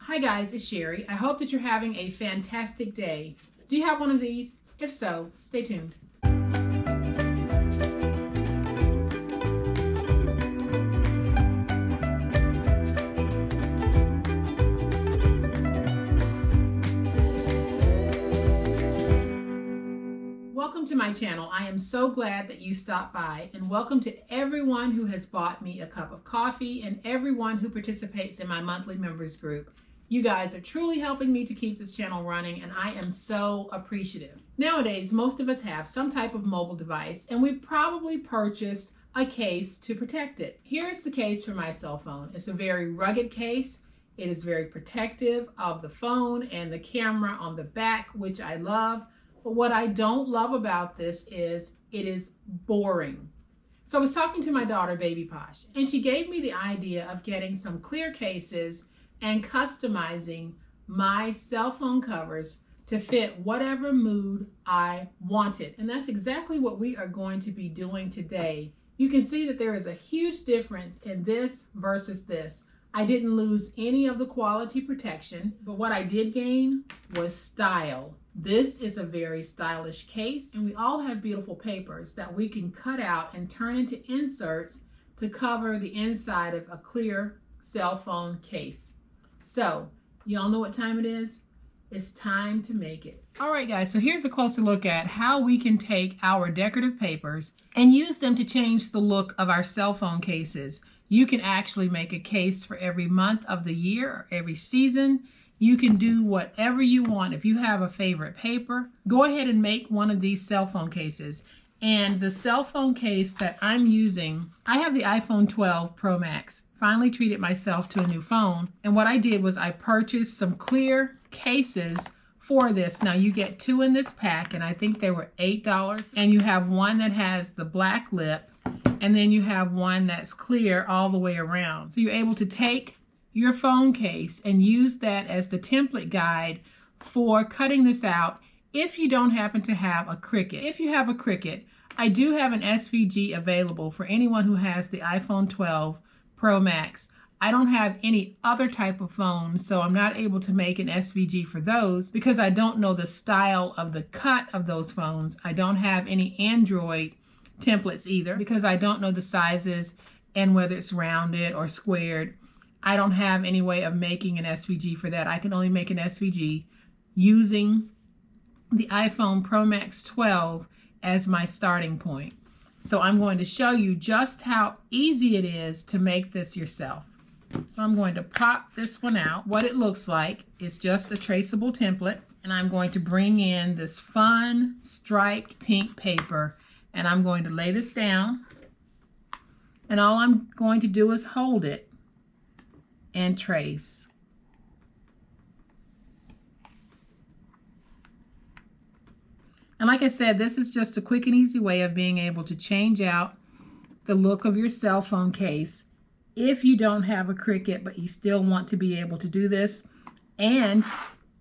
Hi guys, it's Sherry. I hope that you're having a fantastic day. Do you have one of these? If so, stay tuned. Welcome to my channel. I am so glad that you stopped by, and welcome to everyone who has bought me a cup of coffee and everyone who participates in my monthly members group. You guys are truly helping me to keep this channel running, and I am so appreciative. Nowadays, most of us have some type of mobile device, and we've probably purchased a case to protect it. Here's the case for my cell phone. It's a very rugged case. It is very protective of the phone and the camera on the back, which I love. But what I don't love about this is it is boring. So I was talking to my daughter, Baby Posh, and she gave me the idea of getting some clear cases and customizing my cell phone covers to fit whatever mood I wanted. And that's exactly what we are going to be doing today. You can see that there is a huge difference in this versus this. I didn't lose any of the quality protection, but what I did gain was style. This is a very stylish case, and we all have beautiful papers that we can cut out and turn into inserts to cover the inside of a clear cell phone case. So, y'all know what time it is? It's time to make it. All right, guys, so here's a closer look at how we can take our decorative papers and use them to change the look of our cell phone cases. You can actually make a case for every month of the year or every season. You can do whatever you want. If you have a favorite paper, go ahead and make one of these cell phone cases. And the cell phone case that I'm using, I have the iPhone 12 Pro Max. Finally treated myself to a new phone. And what I did was I purchased some clear cases for this. Now you get two in this pack, and I think they were $8. And you have one that has the black lip, and then you have one that's clear all the way around. So you're able to take your phone case and use that as the template guide for cutting this out if you don't happen to have a Cricut. If you have a Cricut, I do have an SVG available for anyone who has the iPhone 12 Pro Max. I don't have any other type of phone, so I'm not able to make an SVG for those because I don't know the style of the cut of those phones. I don't have any Android templates either because I don't know the sizes and whether it's rounded or squared. I don't have any way of making an SVG for that. I can only make an SVG using the iPhone Pro Max 12 as my starting point. So I'm going to show you just how easy it is to make this yourself. So I'm going to pop this one out. What it looks like is just a traceable template, and I'm going to bring in this fun striped pink paper, and I'm going to lay this down, and all I'm going to do is hold it and trace. And like I said, this is just a quick and easy way of being able to change out the look of your cell phone case if you don't have a Cricut, but you still want to be able to do this. And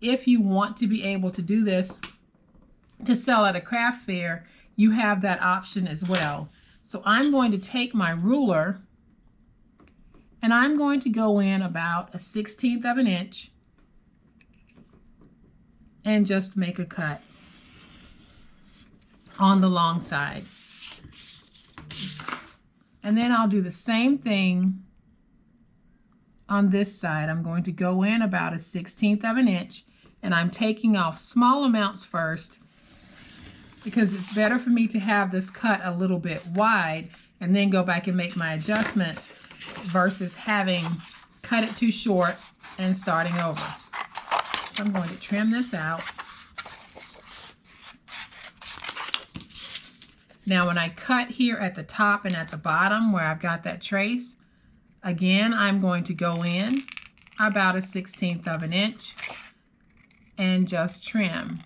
if you want to be able to do this to sell at a craft fair, you have that option as well. So I'm going to take my ruler and I'm going to go in about 1/16 of an inch and just make a cut on the long side. And then I'll do the same thing on this side. I'm going to go in about 1/16 of an inch, and I'm taking off small amounts first because it's better for me to have this cut a little bit wide and then go back and make my adjustments versus having cut it too short and starting over. So I'm going to trim this out. Now when I cut here at the top and at the bottom where I've got that trace, again I'm going to go in about 1/16 of an inch and just trim.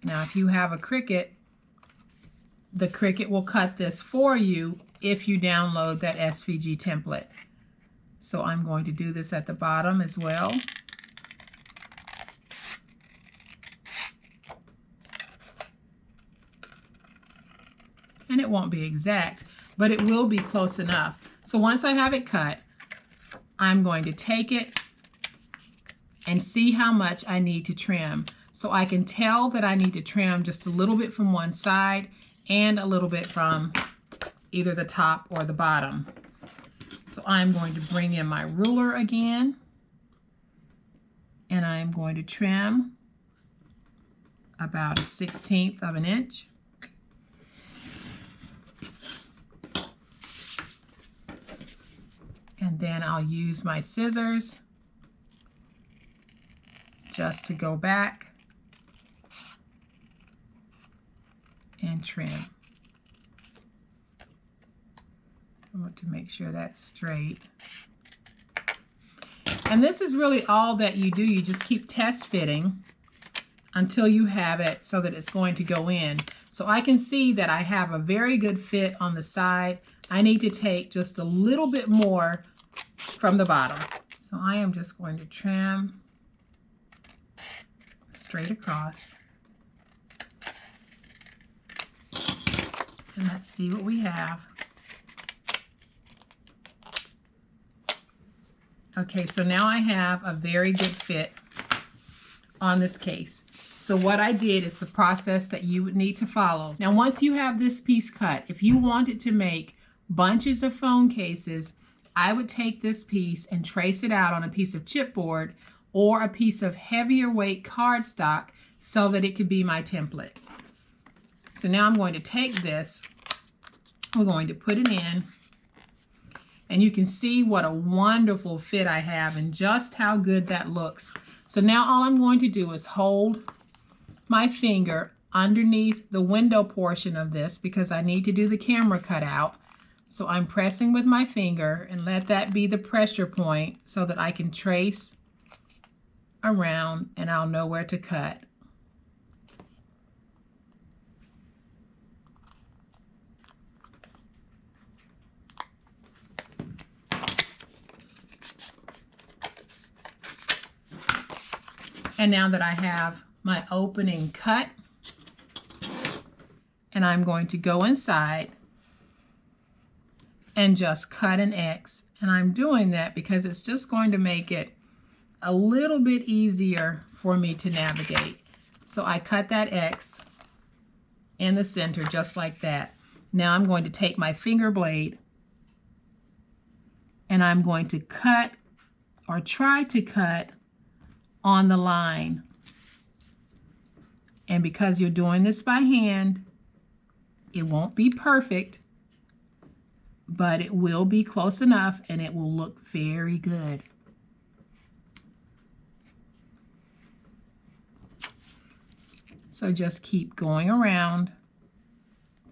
Now if you have a Cricut, the Cricut will cut this for you if you download that SVG template. So I'm going to do this at the bottom as well. And it won't be exact, but it will be close enough. So once I have it cut, I'm going to take it and see how much I need to trim. So I can tell that I need to trim just a little bit from one side and a little bit from either the top or the bottom. So I'm going to bring in my ruler again, and I'm going to trim about 1/16 of an inch. And then I'll use my scissors just to go back and trim. I want to make sure that's straight. And this is really all that you do. You just keep test fitting until you have it so that it's going to go in. So I can see that I have a very good fit on the side. I need to take just a little bit more from the bottom. So I am just going to trim straight across. And let's see what we have. Okay, so now I have a very good fit on this case. So what I did is the process that you would need to follow. Now, once you have this piece cut, if you wanted to make bunches of phone cases, I would take this piece and trace it out on a piece of chipboard or a piece of heavier weight cardstock so that it could be my template. So now I'm going to take this, we're going to put it in, and you can see what a wonderful fit I have and just how good that looks. So now all I'm going to do is hold my finger underneath the window portion of this because I need to do the camera cutout. So I'm pressing with my finger and let that be the pressure point so that I can trace around and I'll know where to cut. And now that I have my opening cut, and I'm going to go inside and just cut an X. And I'm doing that because it's just going to make it a little bit easier for me to navigate. So I cut that X in the center just like that. Now I'm going to take my finger blade and I'm going to cut or try to cut on the line. And because you're doing this by hand, it won't be perfect, but it will be close enough and it will look very good. So just keep going around,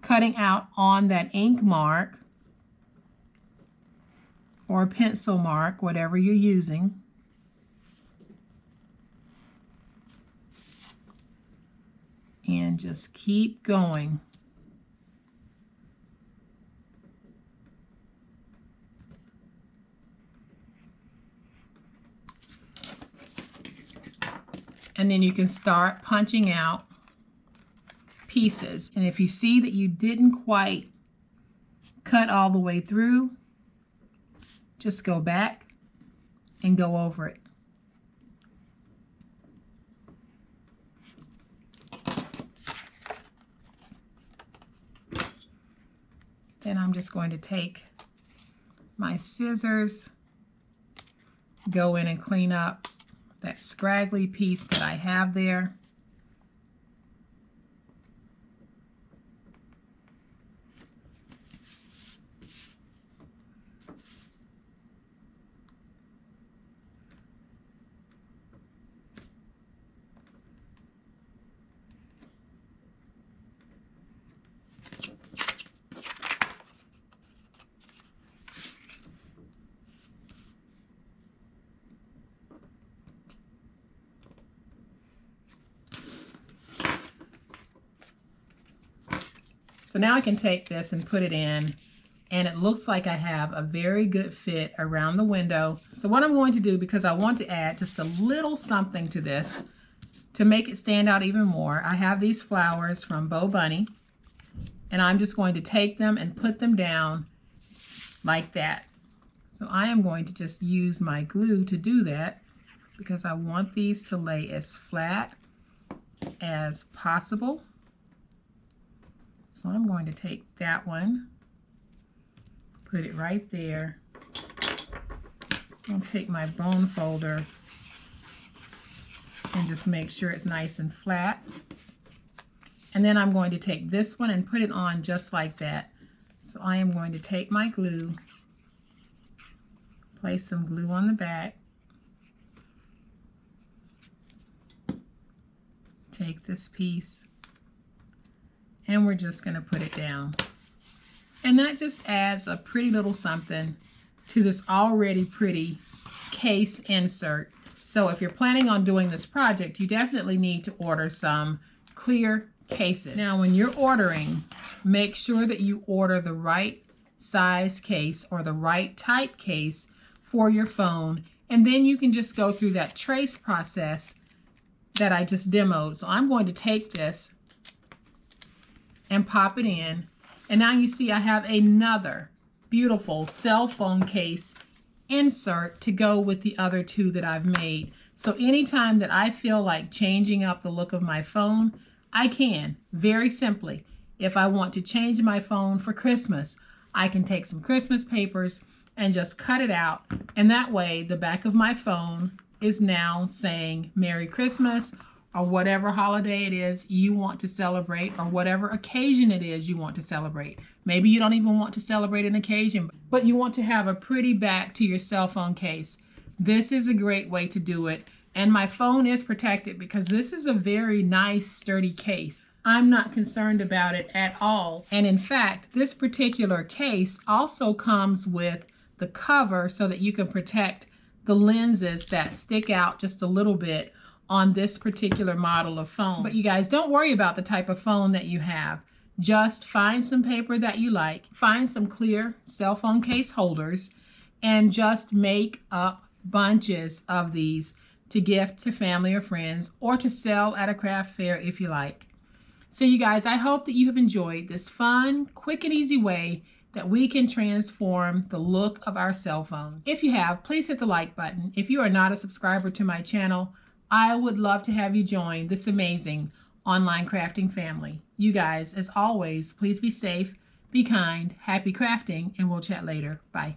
cutting out on that ink mark or pencil mark, whatever you're using. And just keep going. And then you can start punching out pieces. And if you see that you didn't quite cut all the way through, just go back and go over it. Then I'm just going to take my scissors, go in and clean up that scraggly piece that I have there. So now I can take this and put it in, and it looks like I have a very good fit around the window. So what I'm going to do, because I want to add just a little something to this to make it stand out even more, I have these flowers from Bo Bunny, and I'm just going to take them and put them down like that. So I am going to just use my glue to do that. because I want these to lay as flat as possible. So I'm going to take that one, put it right there. I'll take my bone folder and just make sure it's nice and flat. And then I'm going to take this one and put it on just like that. So I am going to take my glue, place some glue on the back, take this piece, and we're just going to put it down. And that just adds a pretty little something to this already pretty case insert. So if you're planning on doing this project, you definitely need to order some clear cases. Now when you're ordering, make sure that you order the right size case or the right type case for your phone, and then you can just go through that trace process that I just demoed. So I'm going to take this and pop it in, and now you see I have another beautiful cell phone case insert to go with the other two that I've made. So anytime that I feel like changing up the look of my phone, I can, very simply. If I want to change my phone for Christmas, I can take some Christmas papers and just cut it out, and that way the back of my phone is now saying Merry Christmas, or whatever holiday it is you want to celebrate, or whatever occasion it is you want to celebrate. Maybe you don't even want to celebrate an occasion, but you want to have a pretty back to your cell phone case. This is a great way to do it. And my phone is protected because this is a very nice, sturdy case. I'm not concerned about it at all. And in fact, this particular case also comes with the cover so that you can protect the lenses that stick out just a little bit on this particular model of phone. But you guys, don't worry about the type of phone that you have. Just find some paper that you like, find some clear cell phone case holders, and just make up bunches of these to gift to family or friends, or to sell at a craft fair if you like. So you guys, I hope that you have enjoyed this fun, quick and easy way that we can transform the look of our cell phones. If you have, please hit the like button. If you are not a subscriber to my channel, I would love to have you join this amazing online crafting family. You guys, as always, please be safe, be kind, happy crafting, and we'll chat later. Bye.